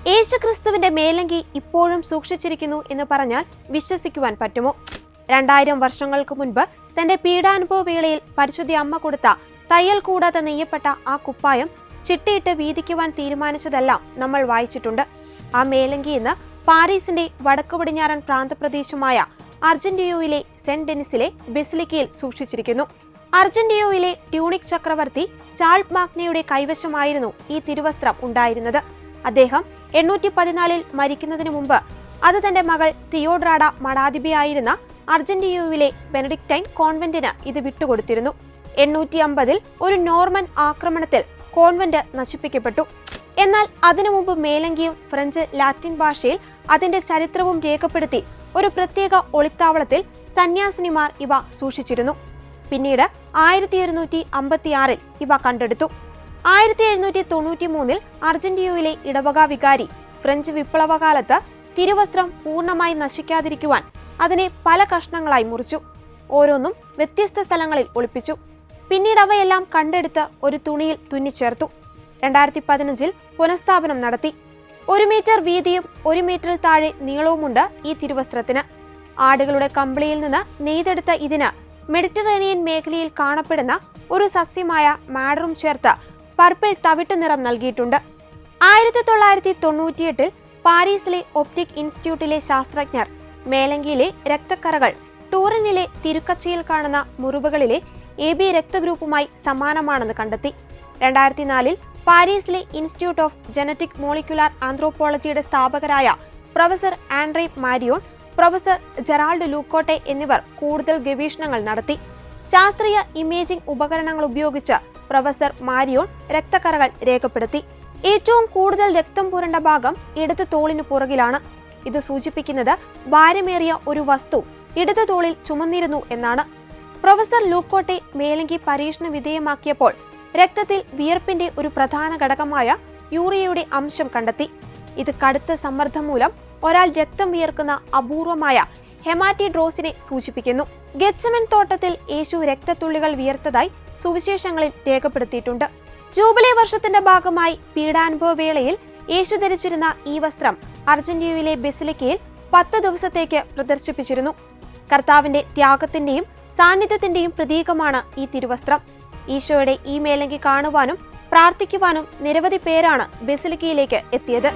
യേശുക്രിസ്തുവിന്റെ മേലങ്കി ഇപ്പോഴും സൂക്ഷിച്ചിരിക്കുന്നു എന്ന് പറഞ്ഞാൽ വിശ്വസിക്കുവാൻ പറ്റുമോ? 2000 വർഷങ്ങൾക്ക് മുൻപ് തന്റെ പീഡാനുഭവ വേളയിൽ പരിശുദ്ധ അമ്മ കൊടുത്ത തയ്യൽ കൂടാതെ നെയ്യപ്പെട്ട ആ കുപ്പായം ചിട്ടിയിട്ട് വീതിക്കുവാൻ തീരുമാനിച്ചതെല്ലാം നമ്മൾ വായിച്ചിട്ടുണ്ട്. ആ മേലങ്കി ഇന്ന് പാരീസിന്റെ വടക്കു പടിഞ്ഞാറൻ പ്രാന്തപ്രദേശമായ അർജന്റിയോയിലെ സെന്റ് ഡെനിസിലെ ബെസിലിക്കയിൽ സൂക്ഷിച്ചിരിക്കുന്നു. അർജന്റിയോയിലെ ട്യൂണിക് ചക്രവർത്തി ചാൾസ് മാഗ്നയുടെ കൈവശമായിരുന്നു ഈ തിരുവസ്ത്രം ഉണ്ടായിരുന്നത്. അദ്ദേഹം 814 മരിക്കുന്നതിന് മുമ്പ് അത് തന്റെ മകൾ തിയോഡ്രാഡ മഠാധിപയായിരുന്ന അർജന്റിയോയിലെ ബെനഡിക്റ്റൈൻ കോൺവെന്റിന് ഇത് വിട്ടുകൊടുത്തിരുന്നു. 850 ഒരു നോർമൻ ആക്രമണത്തിൽ കോൺവെന്റ് നശിപ്പിക്കപ്പെട്ടു. എന്നാൽ അതിനു മുമ്പ് മേലങ്കിയും ഫ്രഞ്ച് ലാറ്റിൻ ഭാഷയിൽ അതിന്റെ ചരിത്രവും രേഖപ്പെടുത്തി ഒരു പ്രത്യേക ഒളിത്താവളത്തിൽ സന്യാസിനിമാർ ഇവ സൂക്ഷിച്ചിരുന്നു. പിന്നീട് 1156 ഇവ കണ്ടെടുത്തു. 1793 അർജന്റിയോയിലെ ഇടവക വികാരി ഫ്രഞ്ച് വിപ്ലവകാലത്ത് തിരുവസ്ത്രം പൂർണ്ണമായി നശിക്കാതിരിക്കുവാൻ അതിനെ പല കഷ്ണങ്ങളായി മുറിച്ചു. ഓരോന്നും വ്യത്യസ്ത സ്ഥലങ്ങളിൽ ഒളിപ്പിച്ചു. പിന്നീട് അവയെല്ലാം കണ്ടെടുത്ത് ഒരു തുണിയിൽ തുന്നിച്ചേർത്തു. 2015 പുനഃസ്ഥാപനം നടത്തി. 1 മീറ്റർ വീതിയും 1 മീറ്ററിൽ താഴെ നീളവുമുണ്ട് ഈ തിരുവസ്ത്രത്തിന്. ആടുകളുടെ കമ്പിളിയിൽ നിന്ന് നെയ്തെടുത്ത ഇതിന് മെഡിറ്ററേനിയൻ മേഖലയിൽ കാണപ്പെടുന്ന ഒരു സസ്യമായ മാഡറും ചേർത്ത് പർപ്പിൾ തവിട്ട് നിറം നൽകിയിട്ടുണ്ട്. 1998 പാരീസിലെ ഒപ്റ്റിക് ഇൻസ്റ്റിറ്റ്യൂട്ടിലെ ശാസ്ത്രജ്ഞർ മേലങ്കിയിലെ രക്തക്കറകൾ ടൂറിനിലെ തിരുക്കച്ചയിൽ കാണുന്ന മുറിവുകളിലെ AB രക്തഗ്രൂപ്പുമായി സമാനമാണെന്ന് കണ്ടെത്തി. 2004 പാരീസിലെ ഇൻസ്റ്റിറ്റ്യൂട്ട് ഓഫ് ജനറ്റിക് മോളിക്യുലാർ ആന്ത്രോപോളജിയുടെ സ്ഥാപകരായ professor Andre Marion, professor Gerard Lucotte എന്നിവർ കൂടുതൽ ഗവേഷണങ്ങൾ നടത്തി. ശാസ്ത്രീയ ഇമേജിംഗ് ഉപകരണങ്ങൾ ഉപയോഗിച്ച് പ്രൊഫസർ മാരിയോൺ രക്തക്കറകൾ രേഖപ്പെടുത്തി. ഏറ്റവും കൂടുതൽ രക്തം പുരണ്ട ഭാഗം ഇടത് തോളിന് പുറകിലാണ്. ഇത് സൂചിപ്പിക്കുന്നത് ഭാരമേറിയ ഒരു വസ്തു ഇടത് തോളിൽ ചുമന്നിരുന്നു എന്നാണ്. പ്രൊഫസർ ലൂക്കോട്ടെ മേലങ്കി പരീക്ഷണ വിധേയമാക്കിയപ്പോൾ രക്തത്തിൽ വിയർപ്പിന്റെ ഒരു പ്രധാന ഘടകമായ യൂറിയയുടെ അംശം കണ്ടെത്തി. ഇത് കടുത്ത സമ്മർദ്ദം മൂലം ഒരാൾ രക്തം വിയർക്കുന്ന അപൂർവമായ ഹെമാറ്റിഡ്രോസിനെ സൂചിപ്പിക്കുന്നു. ഗെത്സമൻ തോട്ടത്തിൽ യേശു രക്തത്തുള്ളികൾ വിയർത്തതായി സുവിശേഷങ്ങളിൽ രേഖപ്പെടുത്തിയിട്ടുണ്ട്. ജൂബിലി വർഷത്തിന്റെ ഭാഗമായി പീഡാനുഭവ വേളയിൽ യേശു ധരിച്ചിരുന്ന ഈ വസ്ത്രം അർജന്റീനയിലെ ബെസിലിക്കയിൽ 10 ദിവസത്തേക്ക് പ്രദർശിപ്പിച്ചിരുന്നു. കർത്താവിന്റെ ത്യാഗത്തിന്റെയും സാന്നിധ്യത്തിന്റെയും പ്രതീകമാണ് ഈ തിരുവസ്ത്രം. ഈശോയുടെ ഈ മേലങ്കി കാണുവാനും പ്രാർത്ഥിക്കുവാനും നിരവധി പേരാണ് ബെസിലിക്കയിലേക്ക് എത്തിയത്.